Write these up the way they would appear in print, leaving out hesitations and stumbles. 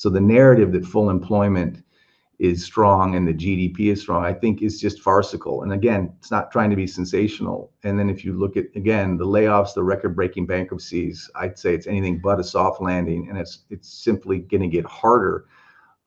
So the narrative that full employment is strong and the GDP is strong, I think is just farcical. And again, it's not trying to be sensational. And then if you look at, again, the layoffs, the record-breaking bankruptcies, I'd say it's anything but a soft landing, and it's simply going to get harder.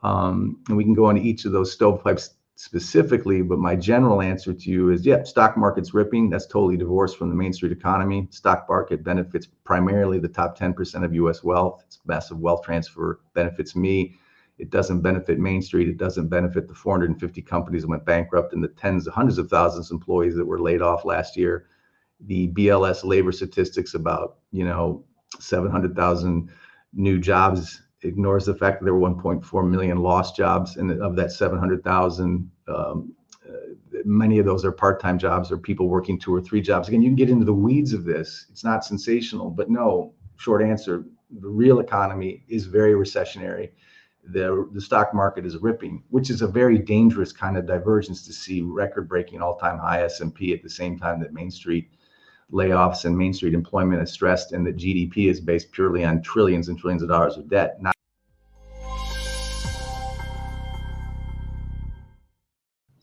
And we can go into each of those stovepipes specifically, but my general answer to you is, yeah, stock market's ripping. That's totally divorced from the Main Street economy. Stock market benefits primarily the top 10% of U.S. wealth. It's massive wealth transfer, benefits me. It doesn't benefit Main Street. It doesn't benefit the 450 companies that went bankrupt and the tens of hundreds of thousands of employees that were laid off last year. The BLS labor statistics about 700,000 new jobs ignores the fact that there were 1.4 million lost jobs, and of that 700,000, many of those are part-time jobs or people working 2 or 3 jobs. Again, you can get into the weeds of this. It's not sensational, but no, short answer, the real economy is very recessionary. The stock market is ripping, which is a very dangerous kind of divergence to see record-breaking all-time high S&P at the same time that Main Street layoffs and Main Street employment is stressed, and that GDP is based purely on trillions and trillions of dollars of debt.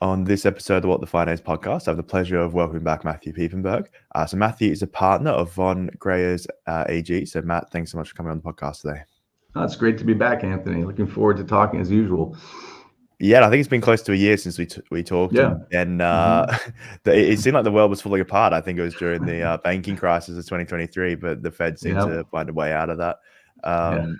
On this episode of the What the Finance podcast, I have the pleasure of welcoming back Matthew Piepenburg. So Matthew is a partner of von Greyerz AG. So Matt, thanks so much for coming on the podcast today. Oh, it's great to be back, Anthony. Looking forward to talking as usual. Yeah, I think it's been close to a year since we talked. Yeah. And it seemed like the world was falling apart. I think it was during the banking crisis of 2023, but the Fed seemed to find a way out of that. But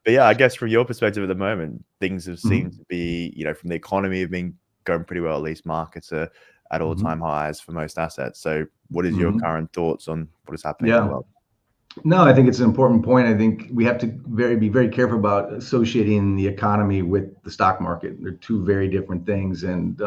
yeah, I guess from your perspective at the moment, things have seemed to be, from the economy have been going pretty well. At least markets are at all-time highs for most assets. So what is your current thoughts on what is happening in the world? No, I think it's an important point. I think we have to be very careful about associating the economy with the stock market. They're two very different things. And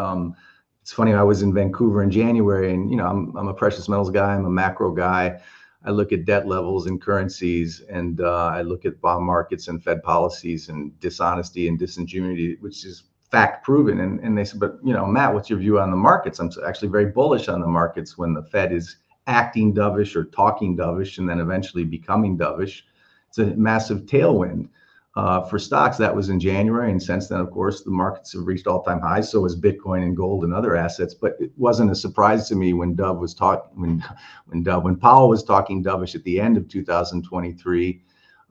it's funny, I was in Vancouver in January, and I'm a precious metals guy. I'm a macro guy. I look at debt levels and currencies, and I look at bond markets and Fed policies and dishonesty and disingenuity, which is fact proven. And they said, but Matt, what's your view on the markets? I'm actually very bullish on the markets when the Fed is acting dovish or talking dovish and then eventually becoming dovish. It's a massive tailwind for stocks. That was in January, and since then, of course, the markets have reached all-time highs. So has Bitcoin and gold and other assets. But it wasn't a surprise to me when Powell was talking dovish at the end of 2023,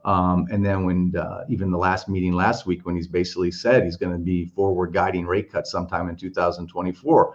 and then when even the last meeting last week, when he's basically said he's going to be forward guiding rate cuts sometime in 2024.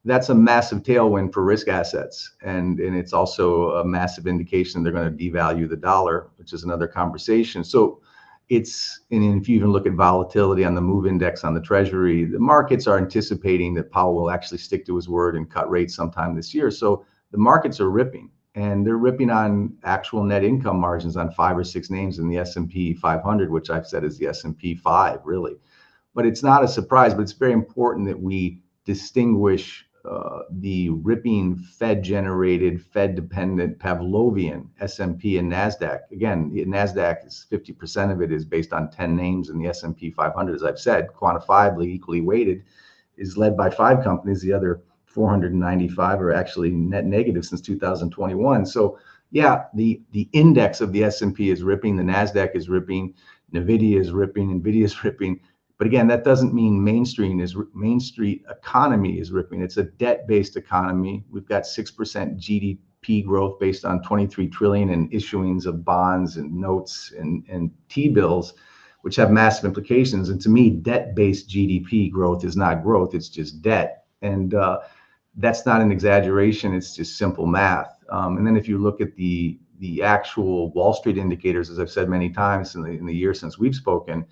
That's a massive tailwind for risk assets. And it's also a massive indication they're going to devalue the dollar, which is another conversation. So and if you even look at volatility on the MOVE index on the Treasury, the markets are anticipating that Powell will actually stick to his word and cut rates sometime this year. So the markets are ripping, and they're ripping on actual net income margins on 5 or 6 names in the S&P 500, which I've said is the S&P 5, really. But it's not a surprise, but it's very important that we distinguish the ripping Fed-generated, Fed-dependent Pavlovian S&P and NASDAQ. Again, the NASDAQ is 50% of it is based on 10 names, and the S&P 500, as I've said, quantifiably equally weighted, is led by 5 companies. The other 495 are actually net negative since 2021. So yeah, the index of the S&P is ripping, the NASDAQ is ripping, NVIDIA is ripping, NVIDIA is ripping. But again, that doesn't mean Main Street economy is ripping. It's a debt-based economy. We've got 6% GDP growth based on 23 trillion in issuings of bonds and notes and T-bills, which have massive implications. And to me, debt-based GDP growth is not growth, it's just debt. And that's not an exaggeration, it's just simple math. And then if you look at the actual Wall Street indicators, as I've said many times in the year since we've spoken,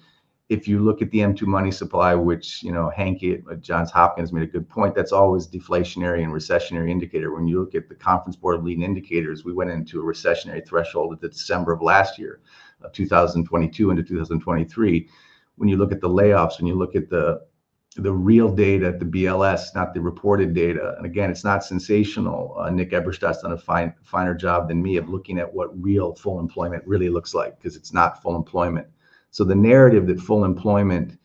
if you look at the M2 money supply, which, Hanke at Johns Hopkins made a good point, that's always deflationary and recessionary indicator. When you look at the Conference Board of Leading Indicators, we went into a recessionary threshold at the December of last year, of 2022 into 2023. When you look at the layoffs, when you look at the real data, the BLS, not the reported data. And again, it's not sensational. Nick Eberstadt's done a finer job than me of looking at what real full employment really looks like, because it's not full employment. So the narrative that full employment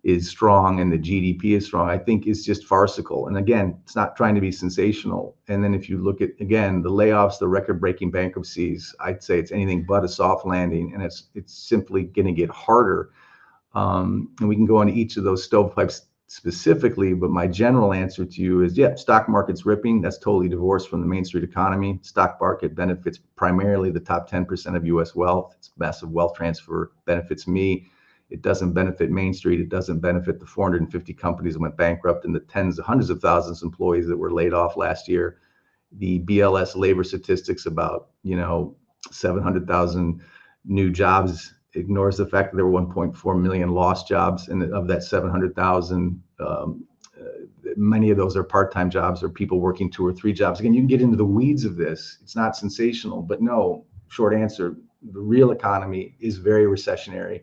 is strong and the GDP is strong, I think is just farcical. And again, it's not trying to be sensational. And then if you look at, again, the layoffs, the record-breaking bankruptcies, I'd say it's anything but a soft landing, and it's simply going to get harder. And we can go into each of those stovepipes specifically, but my general answer to you is, yeah, stock market's ripping. That's totally divorced from the Main Street economy. Stock market benefits primarily the top 10% of U.S. wealth. It's massive wealth transfer, benefits me. It doesn't benefit Main Street. It doesn't benefit the 450 companies that went bankrupt and the tens of hundreds of thousands of employees that were laid off last year. The BLS labor statistics about, 700,000 new jobs ignores the fact that there were 1.4 million lost jobs, and of that 700,000, many of those are part-time jobs or people working 2 or 3 jobs. Again, you can get into the weeds of this. It's not sensational, but no, short answer, the real economy is very recessionary.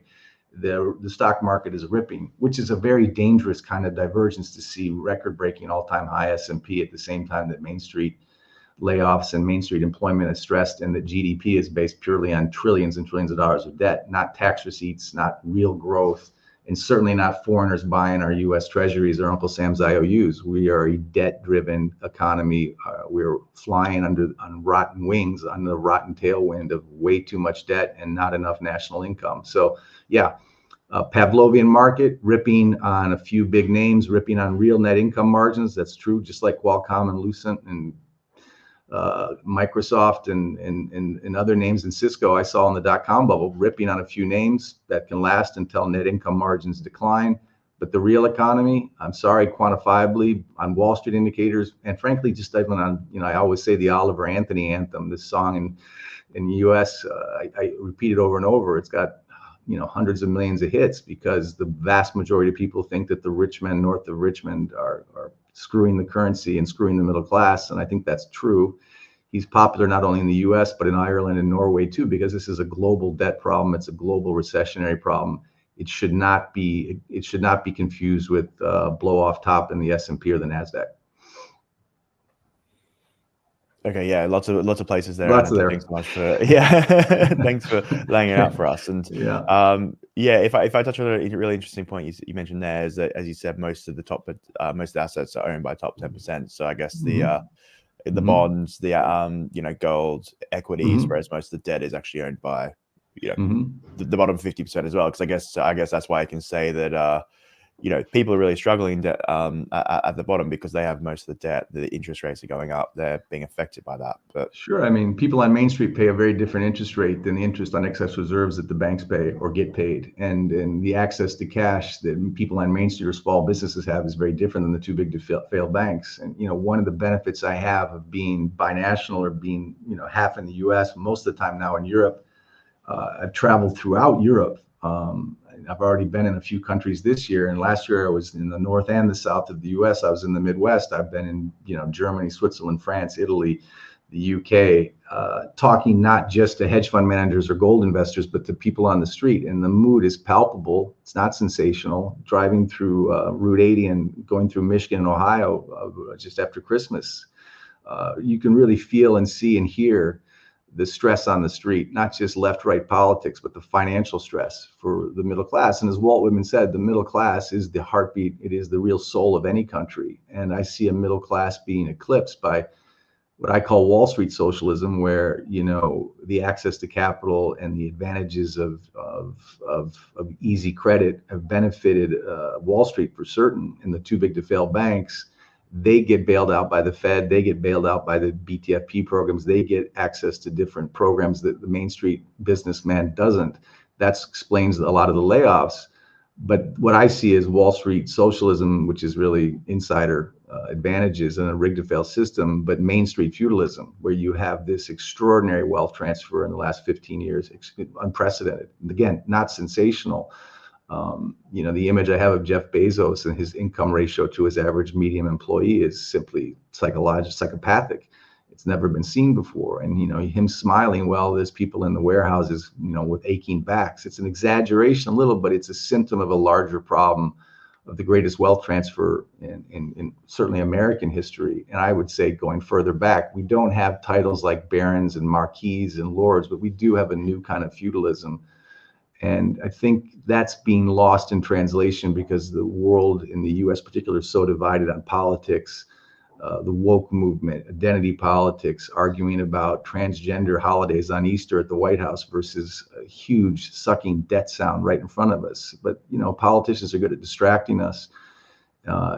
The stock market is ripping, which is a very dangerous kind of divergence to see record-breaking all-time high S&P at the same time that Main Street layoffs and Main Street employment is stressed, and that GDP is based purely on trillions and trillions of dollars of debt, not tax receipts, not real growth, and certainly not foreigners buying our U.S. treasuries or Uncle Sam's IOUs. We are a debt-driven economy. We're flying on rotten wings, on the rotten tailwind of way too much debt and not enough national income. So yeah, Pavlovian market, ripping on a few big names, ripping on real net income margins. That's true, just like Qualcomm and Lucent and Microsoft and other names, and Cisco I saw in the dot-com bubble, ripping on a few names that can last until net income margins decline. But the real economy, I'm sorry, quantifiably on Wall Street indicators, and frankly, just even on, I always say the Oliver Anthony anthem, this song in the US, I repeat it over and over. It's got, hundreds of millions of hits because the vast majority of people think that the rich men north of Richmond are screwing the currency and screwing the middle class. And I think that's true. He's popular not only in the US, but in Ireland and Norway too, because this is a global debt problem. It's a global recessionary problem. It should not be confused with blow off top in the S&P or the NASDAQ. Okay, yeah, lots of places there. Lots of there. Thanks so much for thanks for laying it out for us. And if I touch on a really interesting point you mentioned there, is that, as you said, most of the assets are owned by top 10%. So I guess the bonds, the gold, equities, whereas most of the debt is actually owned by the bottom 50% as well. Because I guess that's why I can say that people are really struggling at the bottom because they have most of the debt. The interest rates are going up. They're being affected by that. But sure, I mean, people on Main Street pay a very different interest rate than the interest on excess reserves that the banks pay or get paid. And the access to cash that people on Main Street or small businesses have is very different than the too big to fail banks. And, one of the benefits I have of being binational or being, half in the US, most of the time now in Europe, I've traveled throughout Europe. I've already been in a few countries this year, and last year I was in the north and the south of the U.S. I was in the Midwest. I've been in, Germany, Switzerland, France, Italy, the U.K., talking not just to hedge fund managers or gold investors, but to people on the street. And the mood is palpable. It's not sensational. Driving through Route 80 and going through Michigan and Ohio just after Christmas, you can really feel and see and hear the stress on the street, not just left-right politics, but the financial stress for the middle class. And as Walt Whitman said, the middle class is the heartbeat. It is the real soul of any country. And I see a middle class being eclipsed by what I call Wall Street socialism, where, the access to capital and the advantages of easy credit have benefited Wall Street for certain, and the too big to fail banks. They get bailed out by the Fed. They get bailed out by the BTFP programs. They get access to different programs that the Main Street businessman doesn't. That explains a lot of the layoffs. But what I see is Wall Street socialism, which is really insider advantages in a rigged to fail system, but Main Street feudalism, where you have this extraordinary wealth transfer in the last 15 years, unprecedented. Again, not sensational. The image I have of Jeff Bezos and his income ratio to his average medium employee is simply psychopathic. It's never been seen before. And, him smiling while there's people in the warehouses, with aching backs. It's an exaggeration a little, but it's a symptom of a larger problem of the greatest wealth transfer in certainly American history. And I would say going further back, we don't have titles like barons and marquises and lords, but we do have a new kind of feudalism. And I think that's being lost in translation because the world in the U.S. particular is so divided on politics, the woke movement, identity politics, arguing about transgender holidays on Easter at the White House versus a huge sucking debt sound right in front of us. But, politicians are good at distracting us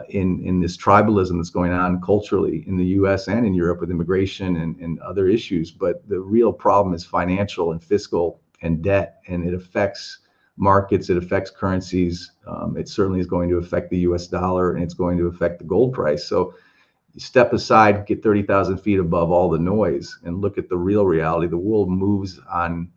in this tribalism that's going on culturally in the US and in Europe with immigration and other issues. But the real problem is financial and fiscal and debt, and it affects markets, it affects currencies. It certainly is going to affect the US dollar, and it's going to affect the gold price. So you step aside, get 30,000 feet above all the noise, and look at the real reality. The world moves on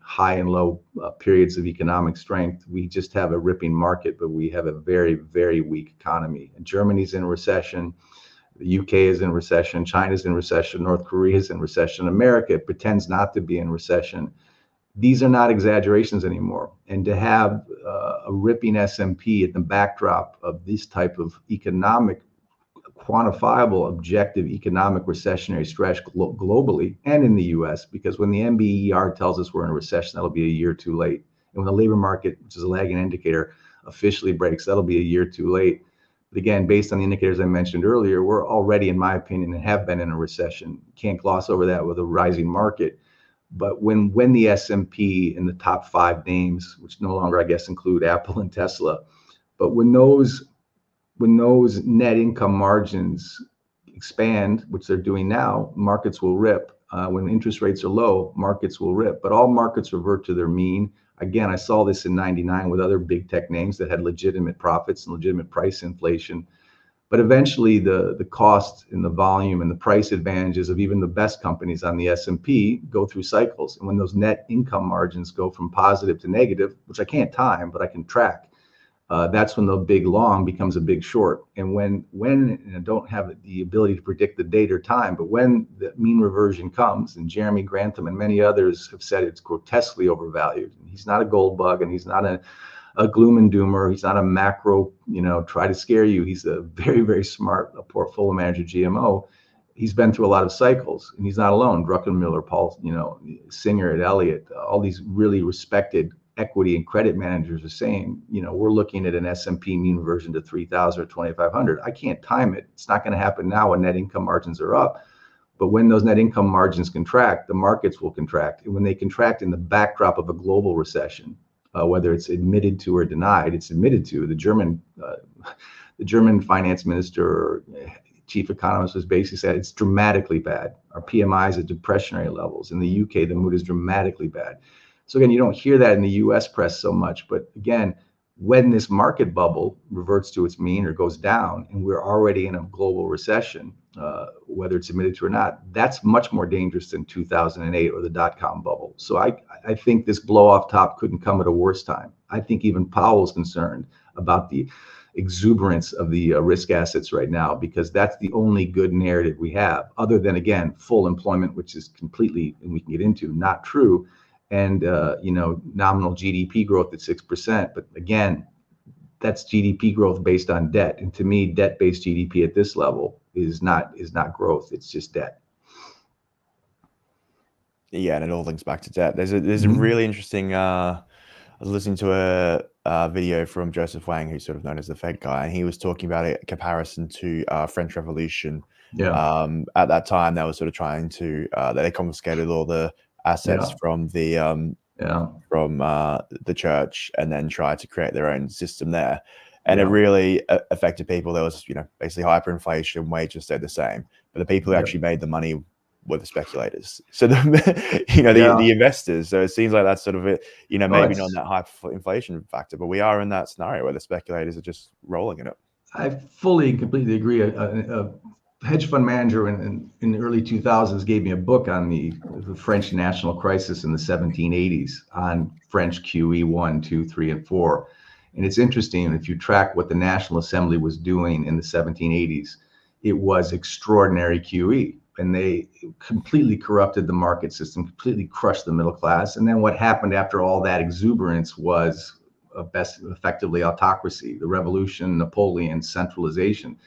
high and low periods of economic strength. We just have a ripping market, but we have a very, very weak economy. And Germany's in recession. The UK is in recession. China's in recession. North Korea is in recession. America pretends not to be in recession. These are not exaggerations anymore. And to have a ripping S&P at the backdrop of this type of economic, quantifiable, objective economic recessionary stress globally and in the US, because when the NBER tells us we're in a recession, that'll be a year too late. And when the labor market, which is a lagging indicator, officially breaks, that'll be a year too late. But again, based on the indicators I mentioned earlier, we're already, in my opinion, and have been in a recession. Can't gloss over that with a rising market. But when the S&P in the top 5 names, which no longer, I guess, include Apple and Tesla, but when those net income margins expand, which they're doing now, markets will rip. When interest rates are low, markets will rip. But all markets revert to their mean. Again, I saw this in '99 with other big tech names that had legitimate profits and legitimate price inflation. But eventually, the cost and the volume and the price advantages of even the best companies on the S&P go through cycles. And when those net income margins go from positive to negative, which I can't time, but I can track, that's when the big long becomes a big short. And when I don't have the ability to predict the date or time, but when the mean reversion comes, and Jeremy Grantham and many others have said it's grotesquely overvalued. He's not a gold bug, and he's not a gloom and doomer. He's not a macro, try to scare you. He's a very, very smart portfolio manager, GMO. He's been through a lot of cycles, and he's not alone. Druckenmiller, Paul, Singer at Elliott, all these really respected equity and credit managers are saying, we're looking at an S&P mean reversion to 3,000 or 2,500. I can't time it. It's not going to happen now when net income margins are up. But when those net income margins contract, the markets will contract. And when they contract in the backdrop of a global recession, whether it's admitted to or denied, it's admitted to. The German finance minister or chief economist was basically said it's dramatically bad. Our PMI is at depressionary levels. In the UK, the mood is dramatically bad. So again, you don't hear that in the US press so much, but again, when this market bubble reverts to its mean or goes down, and we're already in a global recession, whether it's admitted to or not, that's much more dangerous than 2008 or the dot-com bubble. So I think this blow off top couldn't come at a worse time. I think even Powell's concerned about the exuberance of the risk assets right now, because that's the only good narrative we have, other than, again, full employment, which is completely, and we can get into, not true. And nominal GDP growth at 6%, but again, that's GDP growth based on debt. And to me, debt-based GDP at this level is not growth; it's just debt. Yeah, and it all links back to debt. There's a really interesting. I was listening to a video from Joseph Wang, who's sort of known as the Fed guy, and he was talking about a comparison to French Revolution. Yeah. At that time, they were sort of trying to they confiscated all the assets from the church, and then tried to create their own system there, and it really affected people. There was basically hyperinflation, wages stayed the same, but the people who actually made the money were the speculators. So the investors. So it seems like that's sort of it. Maybe not that hyperinflation factor, but we are in that scenario where the speculators are just rolling in it. I fully and completely agree. A hedge fund manager in the early 2000s gave me a book on the French national crisis in the 1780s on French QE 1, 2, 3, and 4. And it's interesting, if you track what the National Assembly was doing in the 1780s, it was extraordinary QE. And they completely corrupted the market system, completely crushed the middle class. And then what happened after all that exuberance was effectively autocracy, the revolution, Napoleon, centralization.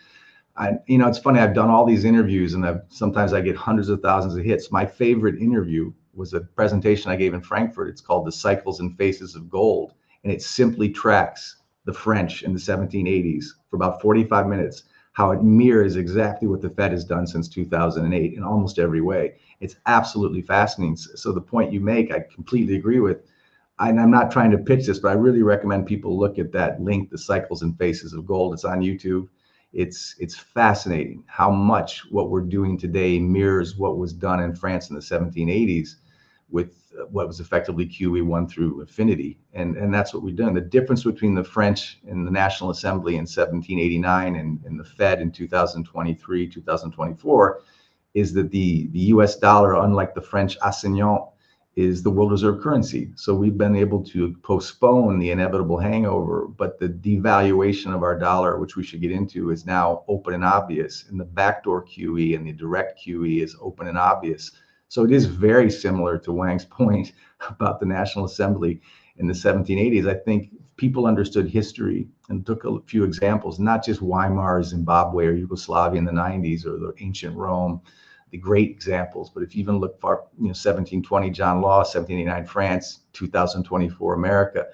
It's funny, I've done all these interviews, and sometimes I get hundreds of thousands of hits. My favorite interview was a presentation I gave in Frankfurt. It's called The Cycles and Faces of Gold. And it simply tracks the French in the 1780s for about 45 minutes, how it mirrors exactly what the Fed has done since 2008 in almost every way. It's absolutely fascinating. So the point you make, I completely agree with. And I'm not trying to pitch this, but I really recommend people look at that link, The Cycles and Faces of Gold. It's on YouTube. It's fascinating how much what we're doing today mirrors what was done in France in the 1780s with what was effectively QE1 through infinity. And that's what we've done. The difference between the French and the National Assembly in 1789 and the Fed in 2023, 2024, is that the US dollar, unlike the French assignat, is the world reserve currency. So we've been able to postpone the inevitable hangover, but the devaluation of our dollar, which we should get into, is now open and obvious. And the backdoor QE and the direct QE is open and obvious. So it is very similar to Wang's point about the National Assembly in the 1780s. I think people understood history and took a few examples, not just Weimar, Zimbabwe, or Yugoslavia in the 90s, or the ancient Rome, the great examples. But if you even look far, 1720 John Law, 1789 France, 2024 America,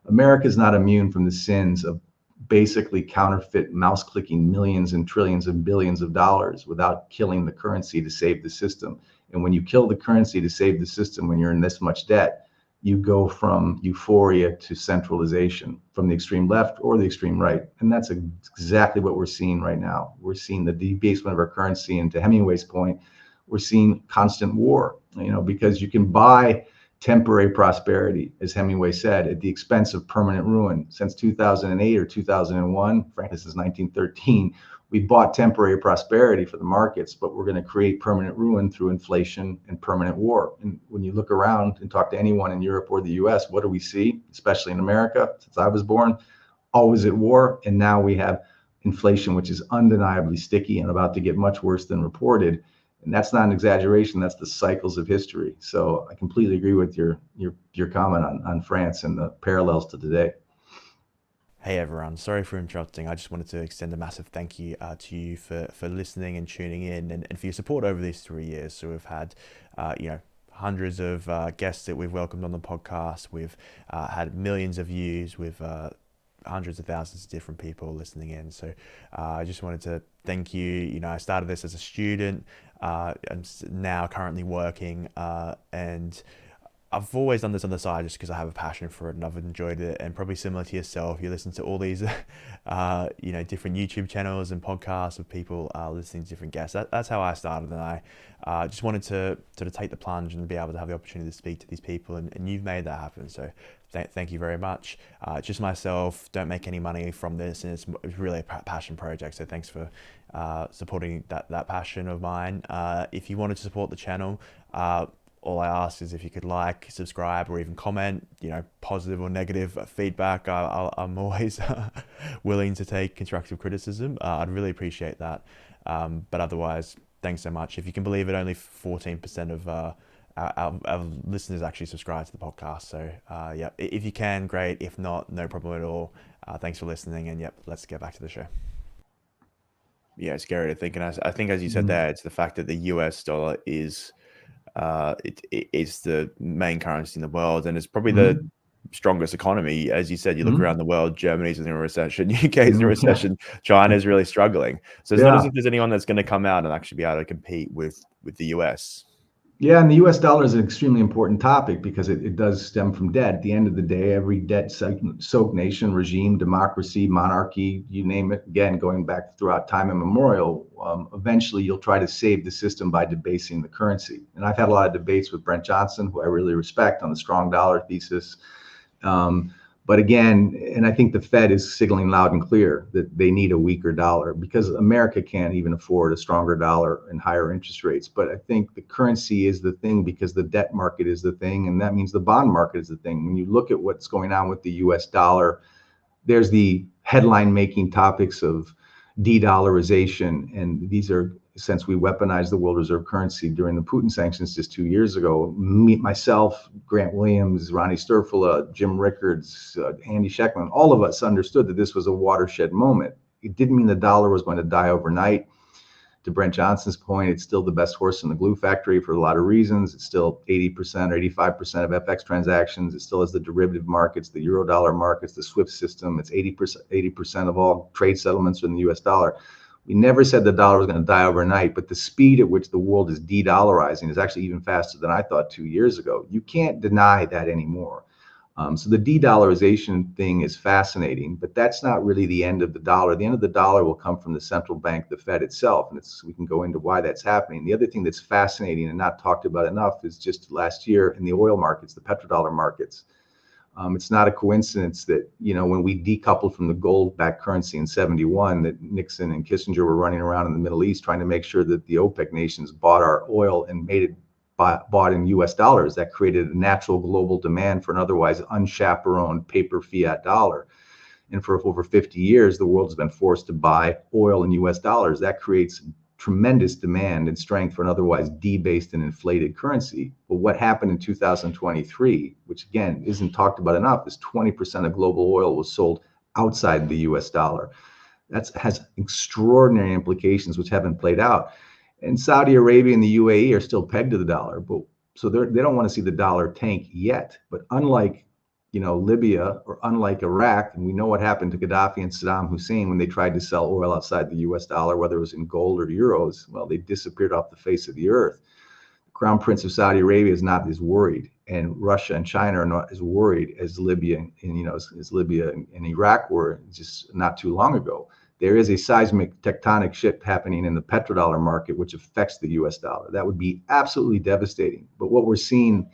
America is not immune from the sins of basically counterfeit mouse clicking millions and trillions and billions of dollars without killing the currency to save the system. And when you kill the currency to save the system, when you're in this much debt, you go from euphoria to centralization from the extreme left or the extreme right. And that's exactly what we're seeing right now. We're seeing the debasement of our currency. And to Hemingway's point, we're seeing constant war, because you can buy temporary prosperity, as Hemingway said, at the expense of permanent ruin. Since 2008 or 2001, frankly, since 1913, we bought temporary prosperity for the markets, but we're going to create permanent ruin through inflation and permanent war. And when you look around and talk to anyone in Europe or the US, what do we see, especially in America, since I was born? Always at war. And now we have inflation, which is undeniably sticky and about to get much worse than reported. And that's not an exaggeration. That's the cycles of history. So I completely agree with your comment on France and the parallels to today. Hey everyone, sorry for interrupting. I just wanted to extend a massive thank you to you for listening and tuning in and for your support over these 3 years. So we've had, hundreds of guests that we've welcomed on the podcast. We've had millions of views with hundreds of thousands of different people listening in. So I just wanted to thank you. I started this as a student and now currently working and I've always done this on the side just because I have a passion for it and I've enjoyed it. And probably similar to yourself, you listen to all these, different YouTube channels and podcasts of people listening to different guests. That's how I started, and I just wanted to sort of take the plunge and be able to have the opportunity to speak to these people, and you've made that happen. So thank you very much. Just myself, don't make any money from this, and it's really a passion project. So thanks for supporting that passion of mine. If you wanted to support the channel, all I ask is if you could like, subscribe, or even comment, positive or negative feedback. I'm always willing to take constructive criticism. I'd really appreciate that. But otherwise, thanks so much. If you can believe it, only 14% of our listeners actually subscribe to the podcast. So if you can, great. If not, no problem at all. Thanks for listening. And let's get back to the show. Yeah, it's scary to think. And I think, as you said there, it's the fact that the US dollar is it's the main currency in the world, and it's probably the strongest economy. As you said, you look around the world, Germany's in a recession, UK's in a recession, China's really struggling. So it's not as if there's anyone that's going to come out and actually be able to compete with the US. Yeah, and the US dollar is an extremely important topic because it does stem from debt. At the end of the day, every debt-soaked nation, regime, democracy, monarchy, you name it, again, going back throughout time immemorial, eventually you'll try to save the system by debasing the currency. And I've had a lot of debates with Brent Johnson, who I really respect, on the strong dollar thesis. But again, and I think the Fed is signaling loud and clear that they need a weaker dollar because America can't even afford a stronger dollar and higher interest rates. But I think the currency is the thing because the debt market is the thing, and that means the bond market is the thing. When you look at what's going on with the US dollar, there's the headline making topics of de-dollarization, and these are, since we weaponized the world reserve currency during the Putin sanctions just 2 years ago, myself, Grant Williams, Ronnie Sturfula, Jim Rickards, Andy Scheckman, all of us understood that this was a watershed moment. It didn't mean the dollar was going to die overnight. To Brent Johnson's point, it's still the best horse in the glue factory for a lot of reasons. It's still 80% or 85% of FX transactions. It still has the derivative markets, the Eurodollar markets, the SWIFT system. It's 80% of all trade settlements are in the US dollar. We never said the dollar was going to die overnight, but the speed at which the world is de-dollarizing is actually even faster than I thought 2 years ago. You can't deny that anymore. So the de-dollarization thing is fascinating, but that's not really the end of the dollar. The end of the dollar will come from the central bank, the Fed itself, and we can go into why that's happening. The other thing that's fascinating and not talked about enough is just last year in the oil markets, the petrodollar markets. It's not a coincidence that, when we decoupled from the gold-backed currency in 71, that Nixon and Kissinger were running around in the Middle East trying to make sure that the OPEC nations bought our oil and made it bought in US dollars. That created a natural global demand for an otherwise unchaperoned paper fiat dollar. And for over 50 years, the world has been forced to buy oil in US dollars. That creates tremendous demand and strength for an otherwise debased and inflated currency. But what happened in 2023, which again isn't talked about enough, is 20% of global oil was sold outside the US dollar. That has extraordinary implications which haven't played out. And Saudi Arabia and the UAE are still pegged to the dollar, but so they don't want to see the dollar tank yet. But unlike Libya or unlike Iraq, and we know what happened to Gaddafi and Saddam Hussein when they tried to sell oil outside the US dollar, whether it was in gold or euros, well, they disappeared off the face of the earth. The Crown Prince of Saudi Arabia is not as worried, and Russia and China are not as worried as Libya and as Libya and Iraq were just not too long ago. There is a seismic tectonic shift happening in the petrodollar market, which affects the US dollar. That would be absolutely devastating. But what we're seeing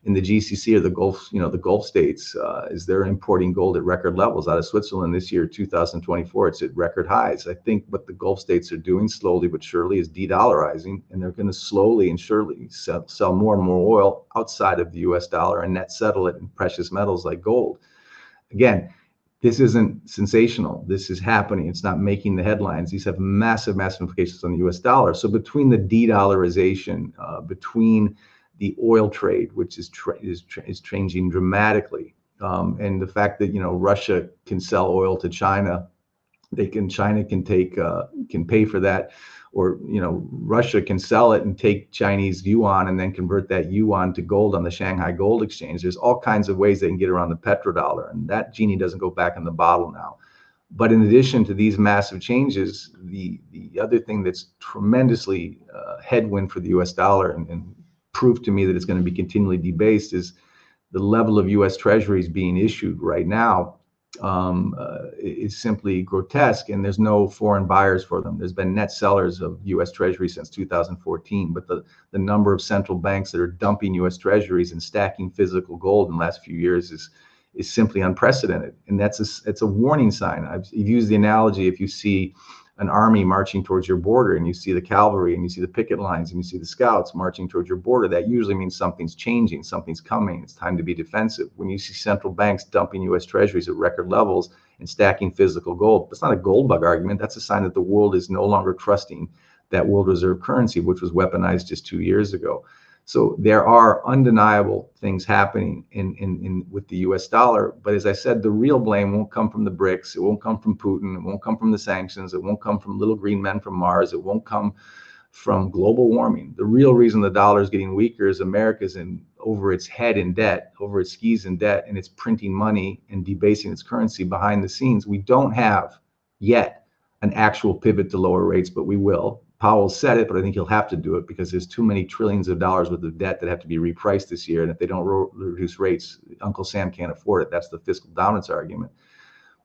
in the GCC or the Gulf states is they're importing gold at record levels out of Switzerland this year, 2024. It's at record highs. I think what the Gulf states are doing slowly but surely is de-dollarizing, and they're going to slowly and surely sell more and more oil outside of the US dollar and net settle it in precious metals like gold. Again, this isn't sensational. This is happening. It's not making the headlines. These have massive, massive implications on the US dollar. So between the de-dollarization, between the oil trade, which is changing dramatically, and the fact that Russia can sell oil to China, China can pay for that, or Russia can sell it and take Chinese yuan and then convert that yuan to gold on the Shanghai Gold Exchange. There's all kinds of ways they can get around the petrodollar, and that genie doesn't go back in the bottle now. But in addition to these massive changes, the other thing that's tremendously headwind for the US dollar and proof to me that it's going to be continually debased is the level of US treasuries being issued right now is simply grotesque, and there's no foreign buyers for them. There's been net sellers of US treasuries since 2014, but the number of central banks that are dumping US treasuries and stacking physical gold in the last few years is simply unprecedented. And it's a warning sign. I've used the analogy, if you see an army marching towards your border and you see the cavalry and you see the picket lines and you see the scouts marching towards your border, that usually means something's changing, something's coming. It's time to be defensive. When you see central banks dumping US treasuries at record levels and stacking physical gold, that's not a gold bug argument. That's a sign that the world is no longer trusting that world reserve currency, which was weaponized just 2 years ago. So there are undeniable things happening in with the US dollar. But as I said, the real blame won't come from the BRICS. It won't come from Putin. It won't come from the sanctions. It won't come from little green men from Mars. It won't come from global warming. The real reason the dollar is getting weaker is America's over its head in debt, over its skis in debt, and it's printing money and debasing its currency behind the scenes. We don't have yet an actual pivot to lower rates, but we will. Powell said it, but I think he'll have to do it because there's too many trillions of dollars worth of debt that have to be repriced this year. And if they don't reduce rates, Uncle Sam can't afford it. That's the fiscal dominance argument.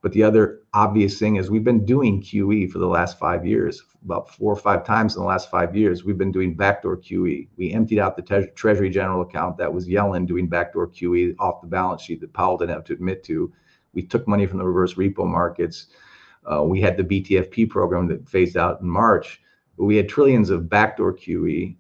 But the other obvious thing is we've been doing QE for the last 5 years, about 4 or 5 times in the last 5 years. We've been doing backdoor QE. We emptied out the Treasury General account. That was Yellen doing backdoor QE off the balance sheet that Powell didn't have to admit to. We took money from the reverse repo markets. We had the BTFP program that phased out in March. We had trillions of backdoor QE.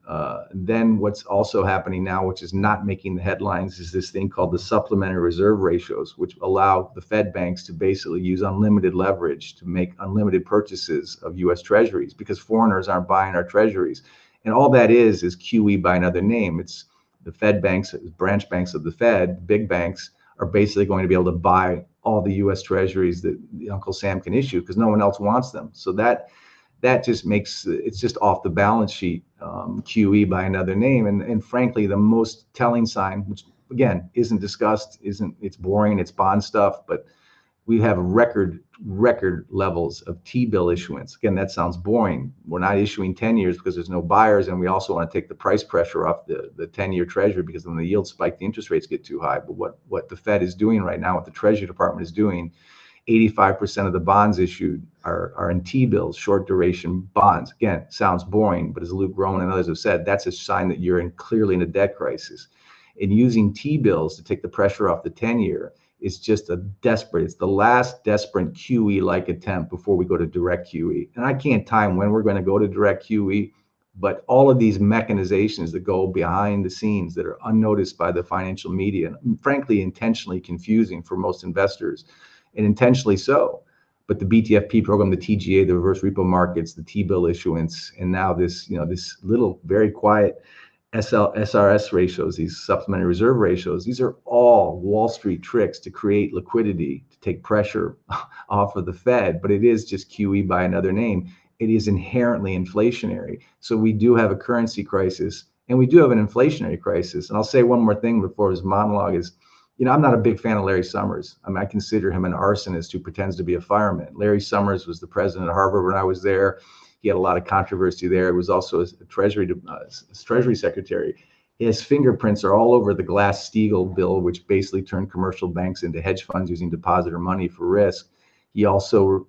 Then what's also happening now, which is not making the headlines, is this thing called the supplementary reserve ratios, which allow the Fed banks to basically use unlimited leverage to make unlimited purchases of US treasuries because foreigners aren't buying our treasuries. And all that is QE by another name. It's the Fed banks, branch banks of the Fed, big banks, are basically going to be able to buy all the US treasuries that Uncle Sam can issue because no one else wants them. So that just makes it's just off the balance sheet, QE by another name. And frankly, the most telling sign, which again isn't discussed, it's boring, it's bond stuff, but We have record levels of T-bill issuance. Again, that sounds boring. We're not issuing 10 years because there's no buyers, and we also want to take the price pressure off the 10-year treasury, because when the yield spike, the interest rates get too high. But what the Fed is doing right now, what the Treasury Department is doing, 85% of the bonds issued are in T-bills, short duration bonds. Again, sounds boring, but as Luke Gromen and others have said, that's a sign that you're clearly in a debt crisis. And using T-bills to take the pressure off the 10-year is just it's the last desperate QE-like attempt before we go to direct QE. And I can't time when we're going to go to direct QE, but all of these mechanizations that go behind the scenes that are unnoticed by the financial media, and frankly, intentionally confusing for most investors, and intentionally so. But the BTFP program, the TGA, the reverse repo markets, the T-bill issuance, and now this little very quiet SRS ratios, these supplementary reserve ratios, these are all Wall Street tricks to create liquidity, to take pressure off of the Fed. But it is just QE by another name. It is inherently inflationary. So we do have a currency crisis, and we do have an inflationary crisis. And I'll say one more thing before his monologue is, I'm not a big fan of Larry Summers. I mean, I consider him an arsonist who pretends to be a fireman. Larry Summers was the president of Harvard when I was there. He had a lot of controversy there. He was also a Treasury Secretary. His fingerprints are all over the Glass-Steagall bill, which basically turned commercial banks into hedge funds using depositor money for risk. He also,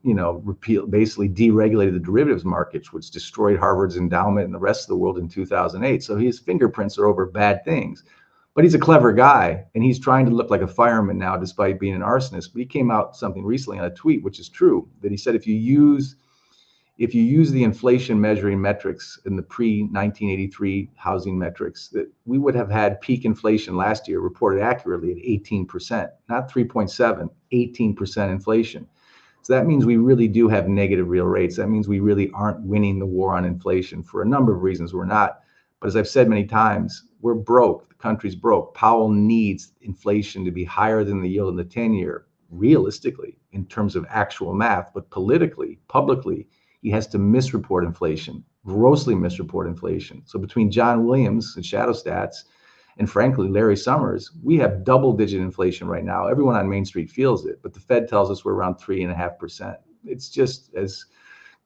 basically deregulated the derivatives markets, which destroyed Harvard's endowment and the rest of the world in 2008. So his fingerprints are over bad things. But he's a clever guy, and he's trying to look like a fireman now, despite being an arsonist. But he came out something recently on a tweet, which is true, that he said if you use the inflation measuring metrics in the pre-1983 housing metrics, that we would have had peak inflation last year reported accurately at 18%, not 3.7, 18% inflation. So that means we really do have negative real rates. That means we really aren't winning the war on inflation for a number of reasons. We're not. But as I've said many times, we're broke. The country's broke. Powell needs inflation to be higher than the yield in the 10-year, realistically, in terms of actual math. But politically, publicly, he has to misreport inflation, grossly misreport inflation. So between John Williams and Shadow Stats and, frankly, Larry Summers, we have double-digit inflation right now. Everyone on Main Street feels it, but the Fed tells us we're around 3.5%. It's just, as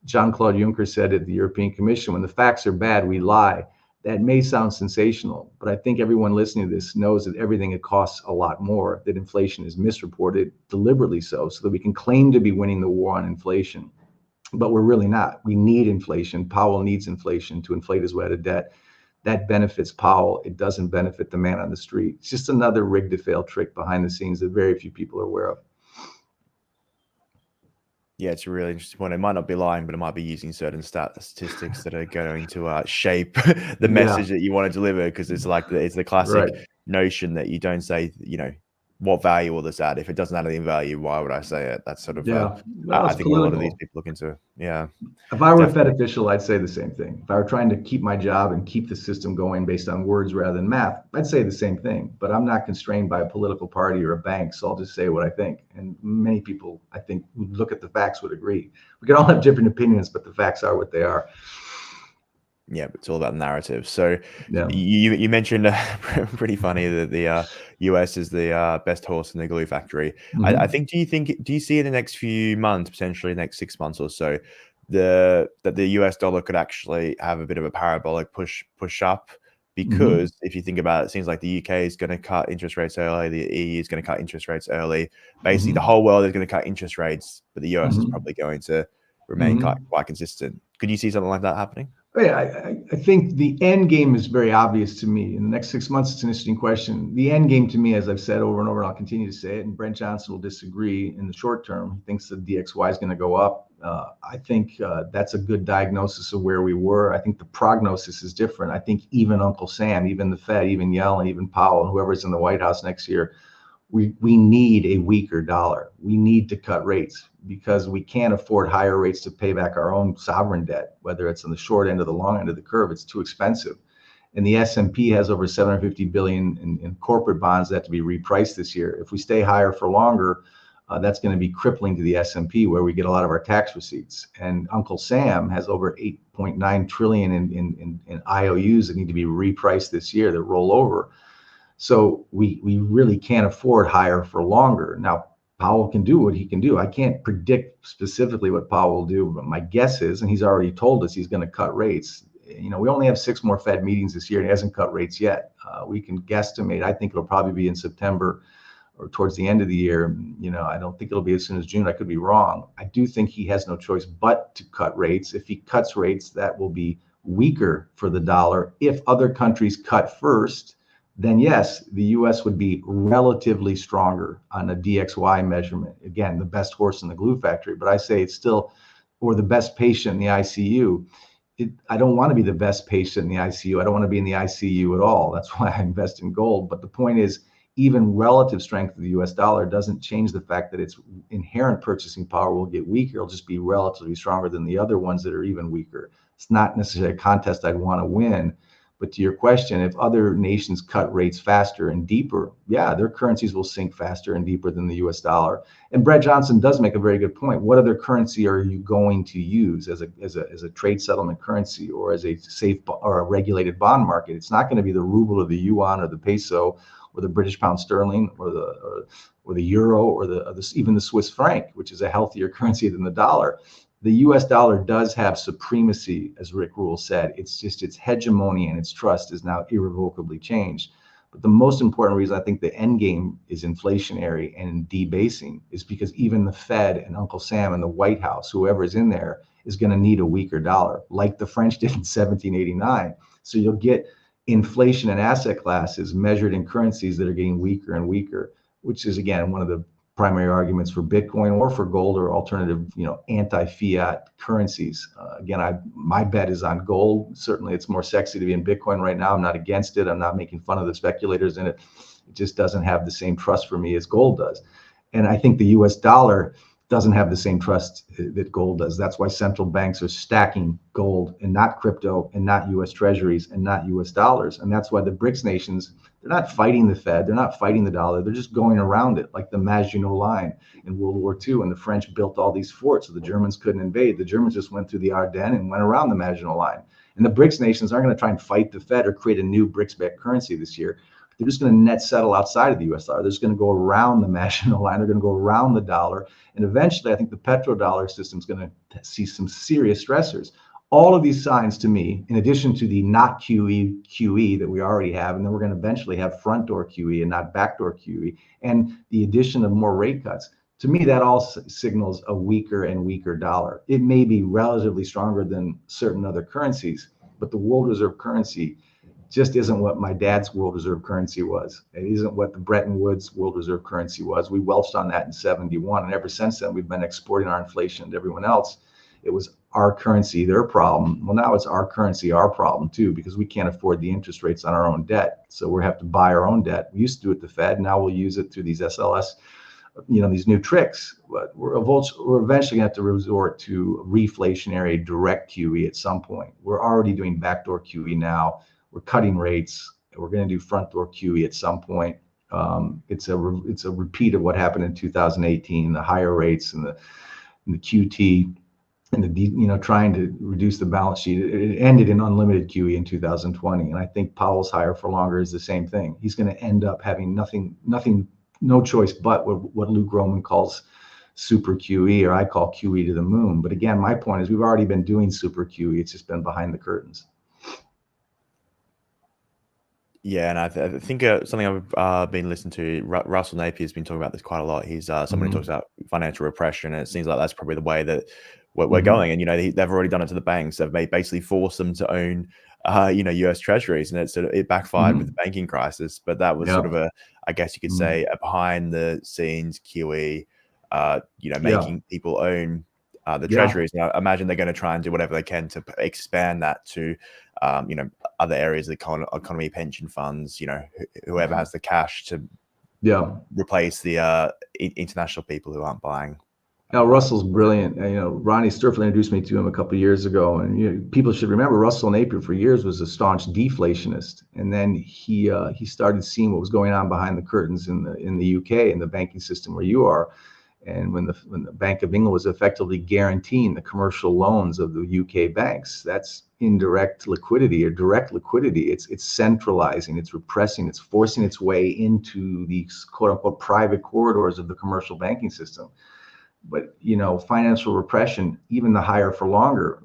Jean-Claude Juncker said at the European Commission, when the facts are bad, we lie. That may sound sensational, but I think everyone listening to this knows that everything it costs a lot more, that inflation is misreported, deliberately so that we can claim to be winning the war on inflation. But we're really not. We need inflation. Powell needs inflation to inflate his way out of debt. That benefits Powell. It doesn't benefit the man on the street. It's just another rig to fail trick behind the scenes that very few people are aware of. Yeah, it's a really interesting point. It might not be lying, but it might be using certain statistics that are going to shape the message that you want to deliver, because it's the classic notion that you don't say, what value will this add? If it doesn't add any value, why would I say it? That's sort of, I think political. A lot of these people look into, If I were a Fed official, I'd say the same thing. If I were trying to keep my job and keep the system going based on words rather than math, I'd say the same thing. But I'm not constrained by a political party or a bank, so I'll just say what I think. And many people, I think, who look at the facts would agree. We can all have different opinions, but the facts are what they are. Yeah, but it's all about narrative. So you mentioned pretty funny that the US is the best horse in the glue factory. Mm-hmm. I think, do you see in the next few months, potentially the next 6 months or so, that the US dollar could actually have a bit of a parabolic push up? Because if you think about it, it seems like the UK is going to cut interest rates early, the EU is going to cut interest rates early. Basically, the whole world is going to cut interest rates, but the US is probably going to remain quite consistent. Could you see something like that happening? Yeah, I think the end game is very obvious to me. In the next 6 months, it's an interesting question. The end game to me, as I've said over and over, and I'll continue to say it, and Brent Johnson will disagree in the short term. He thinks the DXY is going to go up. I think that's a good diagnosis of where we were. I think the prognosis is different. I think even Uncle Sam, even the Fed, even Yellen, even Powell, and whoever's in the White House next year, we need a weaker dollar. We need to cut rates because we can't afford higher rates to pay back our own sovereign debt, whether it's on the short end or the long end of the curve. It's too expensive. And the S&P has over $750 billion in corporate bonds that have to be repriced this year. If we stay higher for longer, that's going to be crippling to the S&P, where we get a lot of our tax receipts. And Uncle Sam has over $8.9 trillion in IOUs that need to be repriced this year that roll over. So we really can't afford higher for longer. Now, Powell can do what he can do. I can't predict specifically what Powell will do, but my guess is, and he's already told us he's going to cut rates. We only have 6 more Fed meetings this year, and he hasn't cut rates yet. We can guesstimate. I think it'll probably be in September or towards the end of the year. I don't think it'll be as soon as June. I could be wrong. I do think he has no choice but to cut rates. If he cuts rates, that will be weaker for the dollar. If other countries cut first, then yes, the U.S. would be relatively stronger on a DXY measurement. Again, the best horse in the glue factory, but I say it's still, or the best patient in the ICU. I don't want to be the best patient in the ICU. I don't want to be in the ICU at all. That's why I invest in gold. But the point is, even relative strength of the U.S. dollar doesn't change the fact that its inherent purchasing power will get weaker. It'll just be relatively stronger than the other ones that are even weaker. It's not necessarily a contest I'd want to win. But to your question, if other nations cut rates faster and deeper, yeah, their currencies will sink faster and deeper than the U.S. dollar. And Brett Johnson does make a very good point. What other currency are you going to use as a trade settlement currency or as a safe or a regulated bond market? It's not going to be the ruble or the yuan or the peso or the British pound sterling or the euro or even the Swiss franc, which is a healthier currency than the dollar. The U.S. dollar does have supremacy, as Rick Rule said. It's just its hegemony and its trust is now irrevocably changed. But the most important reason I think the end game is inflationary and debasing is because even the Fed and Uncle Sam and the White House, whoever is in there, is going to need a weaker dollar, like the French did in 1789. So you'll get inflation in asset classes measured in currencies that are getting weaker and weaker, which is, again, one of the primary arguments for Bitcoin or for gold or alternative, anti-fiat currencies. Again, my bet is on gold. Certainly, it's more sexy to be in Bitcoin right now. I'm not against it. I'm not making fun of the speculators in it. It just doesn't have the same trust for me as gold does. And I think the U.S. dollar doesn't have the same trust that gold does. That's why central banks are stacking gold and not crypto and not U.S. treasuries and not U.S. dollars. And that's why the BRICS nations, they're not fighting the Fed. They're not fighting the dollar. They're just going around it, like the Maginot Line in World War II. And the French built all these forts so the Germans couldn't invade. The Germans just went through the Ardennes and went around the Maginot Line. And the BRICS nations aren't going to try and fight the Fed or create a new BRICS-backed currency this year. They're just going to net settle outside of the U.S. dollar. They're just going to go around the Maginot Line. They're going to go around the dollar. And eventually, I think the petrodollar system is going to see some serious stressors. All of these signs to me, in addition to the not QE that we already have, and then we're going to eventually have front door QE and not backdoor QE, and the addition of more rate cuts, to me, that all signals a weaker and weaker dollar. It may be relatively stronger than certain other currencies, but the world reserve currency just isn't what my dad's world reserve currency was. It isn't what the Bretton Woods world reserve currency was. We welched on that in 71. And ever since then, we've been exporting our inflation to everyone else. It was our currency, their problem. Well, now it's our currency, our problem too, because we can't afford the interest rates on our own debt. So we have to buy our own debt. We used to do it at the Fed. Now we'll use it through these SLS, these new tricks. But we're eventually going to have to resort to reflationary direct QE at some point. We're already doing backdoor QE now. We're cutting rates. We're going to do front door QE at some point. It's a repeat of what happened in 2018, the higher rates and the QT and the trying to reduce the balance sheet. It ended in unlimited QE in 2020, and I think Powell's higher for longer is the same thing. He's going to end up having no choice but what Luke Roman calls super QE, or I call QE to the moon. But again, my point is we've already been doing super QE. It's just been behind the curtains. Yeah, and I think something I've been listening to, Russell Napier's been talking about this quite a lot. He's someone who talks about financial repression, and it seems like that's probably the way that we're going. And they've already done it to the banks. They've basically forced them to own, U.S. treasuries, and it backfired with the banking crisis. But that was sort of I guess you could say, a behind the scenes QE, making people own the treasuries. And I imagine they're going to try and do whatever they can to expand that to, other areas of the economy, pension funds, whoever has the cash to replace the international people who aren't buying. Now, Russell's brilliant. Ronnie Sturfeld introduced me to him a couple of years ago, and people should remember Russell Napier for years was a staunch deflationist, and then he started seeing what was going on behind the curtains in the UK in the banking system where you are. And when the Bank of England was effectively guaranteeing the commercial loans of the UK banks, that's indirect liquidity or direct liquidity. It's centralizing, it's repressing, it's forcing its way into these quote unquote private corridors of the commercial banking system. But, financial repression, even the higher for longer,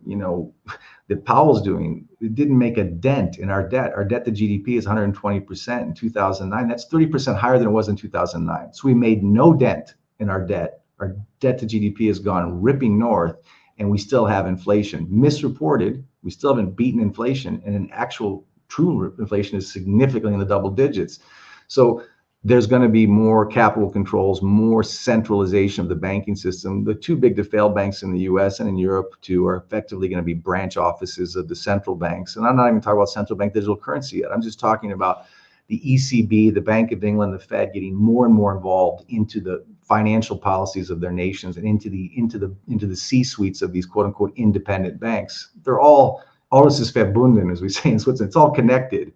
that Powell's doing, it didn't make a dent in our debt. Our debt to GDP is 120% in 2009. That's 30% higher than it was in 2009. So we made no dent in our debt. Our debt to GDP has gone ripping north, and we still have inflation. Misreported, we still haven't beaten inflation, and an actual true inflation is significantly in the double digits. So there's going to be more capital controls, more centralization of the banking system. The two big to fail banks in the US and in Europe too are effectively going to be branch offices of the central banks. And I'm not even talking about central bank digital currency yet. I'm just talking about the ECB, the Bank of England, the Fed getting more and more involved into the financial policies of their nations and into the C-suites of these quote unquote independent banks. They're all this is verbunden, as we say in Switzerland. It's all connected.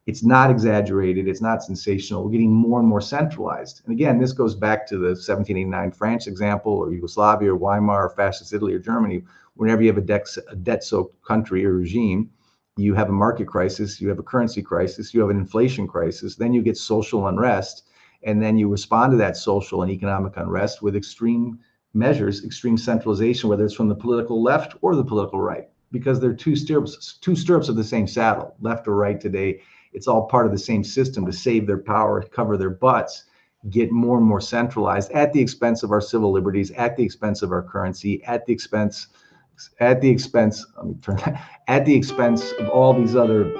It's not exaggerated. It's not sensational. We're getting more and more centralized. And again, this goes back to the 1789 France example, or Yugoslavia, or Weimar, or fascist Italy, or Germany. Whenever you have a debt-soaked country or regime, you have a market crisis, you have a currency crisis, you have an inflation crisis, then you get social unrest, and then you respond to that social and economic unrest with extreme measures, extreme centralization, whether it's from the political left or the political right, because they're two stirrups of the same saddle, left or right today. It's all part of the same system to save their power, cover their butts, get more and more centralized at the expense of our civil liberties, at the expense of our currency, at the expense of all these other